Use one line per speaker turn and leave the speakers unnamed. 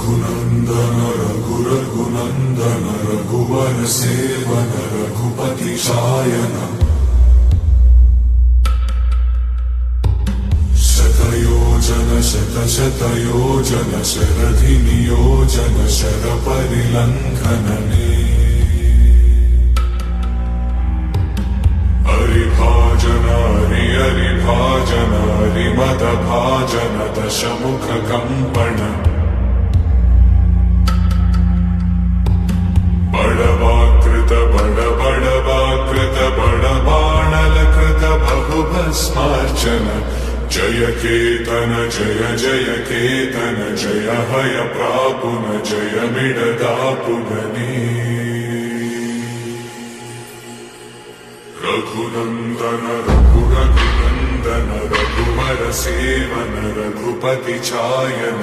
रघुनन्दन रघुनन्दन रघुवर सेवन रघुपति शायन शतयोजन शतशतयोजन शरधि नियोजन शरपरिलङ्घनने हरिभाजन हरिभाजन हरिमदभाजन दशमुख कम्पण बड़वाकृत बड़वाकृत बड़बाणलकृत बहुभस्मार्चन जय केतन जय जय केतन जय हय प्रापुन जय मिडदापुगने रघुनन्दन रघुनन्दन रघुवर सेवन रघुपति चायन।